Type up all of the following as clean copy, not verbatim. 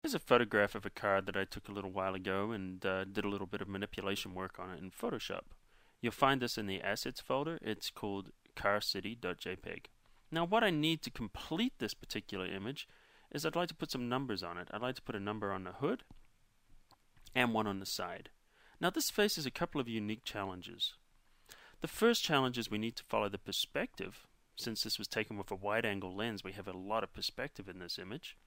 Here's a photograph of a card that I took a little while ago and did a little bit of manipulation work on it in Photoshop. You'll find this in the Assets folder. It's called carcity.jpg. Now what I need to complete this particular image is I'd like to put some numbers on it. I'd like to put a number on the hood and one on the side. Now this faces a couple of unique challenges. The first challenge is we need to follow the perspective. Since this was taken with a wide angle lens, we have a lot of perspective in this image.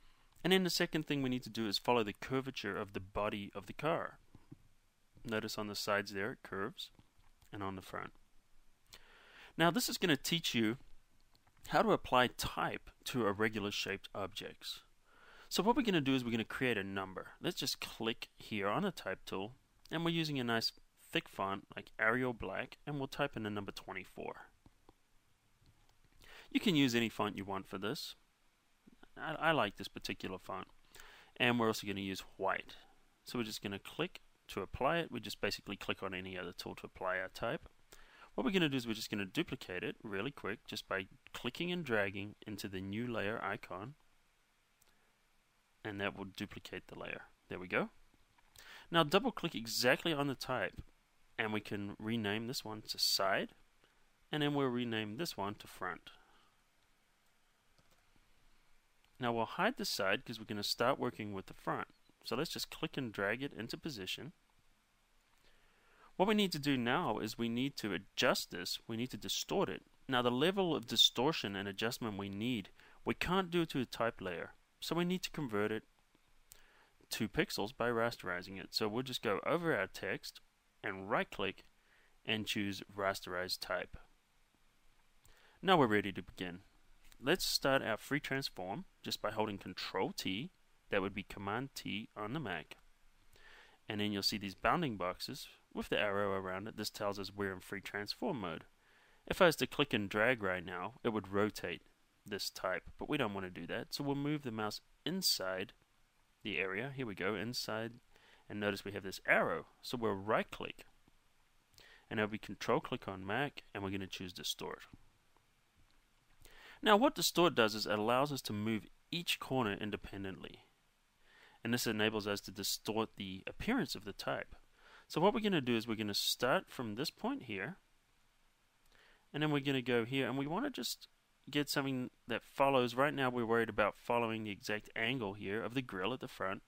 And then the second thing we need to do is follow the curvature of the body of the car. Notice on the sides there it curves, and on the front. Now this is going to teach you how to apply type to irregular shaped objects. So what we're going to do is we're going to create a number. Let's just click here on the type tool, and we're using a nice thick font like Arial Black, and we'll type in the number 24. You can use any font you want for this. I like this particular font. And we're also going to use white. So we're just going to click to apply it. We just basically click on any other tool to apply our type. What we're going to do is we're just going to duplicate it really quick just by clicking and dragging into the new layer icon. And that will duplicate the layer. There we go. Now double click exactly on the type, and we can rename this one to side, and then we'll rename this one to front. Now we'll hide the side because we're going to start working with the front. So let's just click and drag it into position. What we need to do now is we need to adjust this. We need to distort it. Now the level of distortion and adjustment we need, we can't do it to a type layer. So we need to convert it to pixels by rasterizing it. So we'll just go over our text and right click and choose rasterize type. Now we're ready to begin. Let's start our free transform just by holding Control T. That would be Command T on the Mac. And then you'll see these bounding boxes with the arrow around it. This tells us we're in free transform mode. If I was to click and drag right now, it would rotate this type, but we don't want to do that. So we'll move the mouse inside the area. Here we go, inside. And notice we have this arrow. So we'll right click. And it'll be Control click on Mac, and we're going to choose Distort. Now what Distort does is it allows us to move each corner independently. And this enables us to distort the appearance of the type. So what we're going to do is we're going to start from this point here. And then we're going to go here, and we want to just get something that follows. Right now we're worried about following the exact angle here of the grill at the front.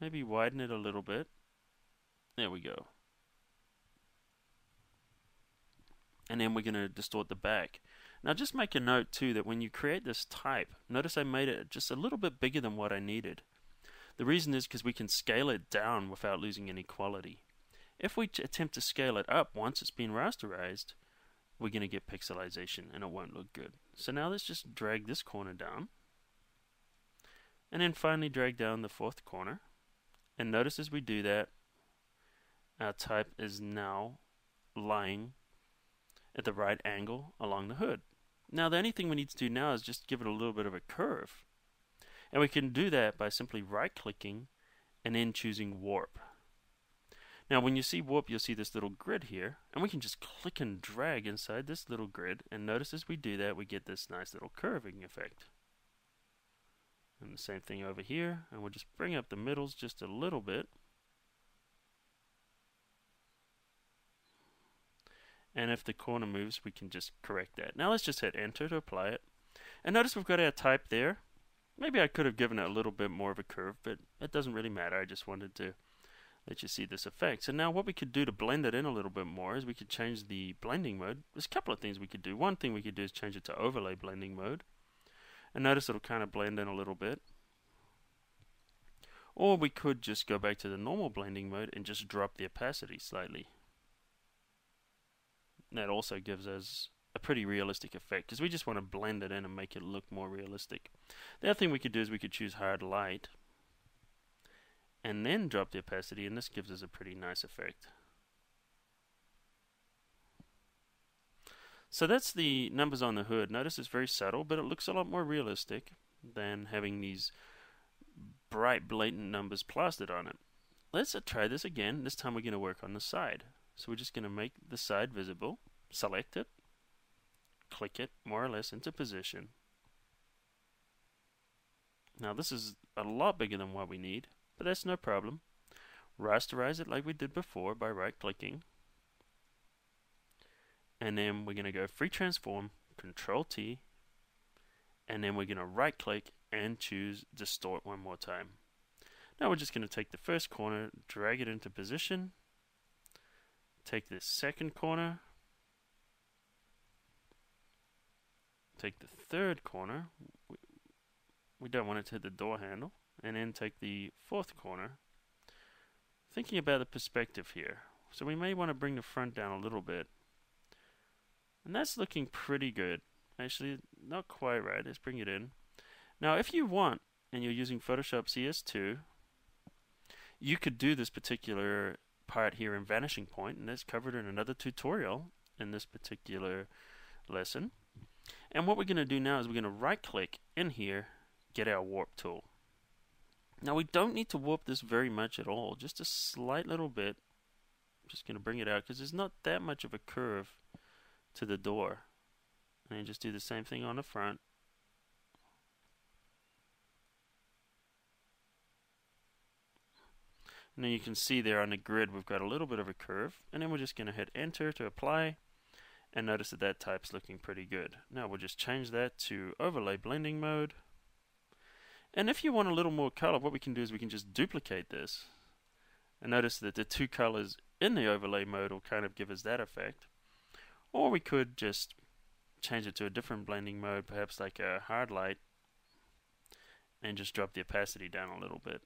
Maybe widen it a little bit. There we go. And then we're going to distort the back. Now just make a note too that when you create this type, notice I made it just a little bit bigger than what I needed. The reason is because we can scale it down without losing any quality. If we attempt to scale it up once it's been rasterized, we're going to get pixelization and it won't look good. So now let's just drag this corner down. And then finally drag down the fourth corner. And notice as we do that, our type is now lying at the right angle along the hood. Now the only thing we need to do now is just give it a little bit of a curve. And we can do that by simply right clicking and then choosing warp. Now when you see warp, you'll see this little grid here, and we can just click and drag inside this little grid, and notice as we do that we get this nice little curving effect. And the same thing over here, and we'll just bring up the middles just a little bit. And if the corner moves, we can just correct that. Now let's just hit enter to apply it. And notice we've got our type there. Maybe I could have given it a little bit more of a curve, but it doesn't really matter. I just wanted to let you see this effect. So now what we could do to blend it in a little bit more is we could change the blending mode. There's a couple of things we could do. One thing we could do is change it to overlay blending mode. And notice it'll kind of blend in a little bit. Or we could just go back to the normal blending mode and just drop the opacity slightly. That also gives us a pretty realistic effect because we just want to blend it in and make it look more realistic. The other thing we could do is we could choose hard light and then drop the opacity, and this gives us a pretty nice effect. So that's the numbers on the hood. Notice it's very subtle, but it looks a lot more realistic than having these bright blatant numbers plastered on it. Let's try this again. This time we're going to work on the side. So we're just going to make the side visible, select it, click it more or less into position, Now this is a lot bigger than what we need, but that's no problem. Rasterize it like we did before by right clicking. And then we're going to go free transform, Control T, and then we're going to right click and choose distort one more time. Now we're just going to take the first corner, drag it into position, take this second corner, take the third corner, we don't want it to hit the door handle, and then take the fourth corner. Thinking about the perspective here, so we may want to bring the front down a little bit. And that's looking pretty good. Actually, not quite right. Let's bring it in. Now, if you want, and you're using Photoshop CS2, you could do this particular part here in Vanishing Point, and that's covered in another tutorial in this particular lesson. And what we're going to do now is we're going to right-click in here, get our warp tool. Now, we don't need to warp this very much at all, just a slight little bit. I'm just going to bring it out because there's not that much of a curve to the door. And then just do the same thing on the front. And then you can see there on the grid we've got a little bit of a curve, and then we're just going to hit enter to apply, and notice that that type's looking pretty good. Now we'll just change that to overlay blending mode, and if you want a little more color, what we can do is we can just duplicate this, and notice that the two colors in the overlay mode will kind of give us that effect. Or we could just change it to a different blending mode, perhaps like a hard light, and just drop the opacity down a little bit.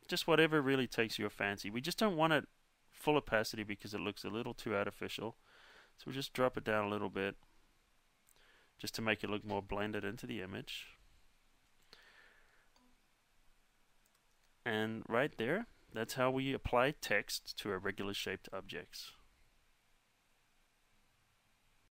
Just whatever really takes your fancy. We just don't want it full opacity because it looks a little too artificial. So we'll just drop it down a little bit just to make it look more blended into the image. And right there, that's how we apply text to irregular shaped objects.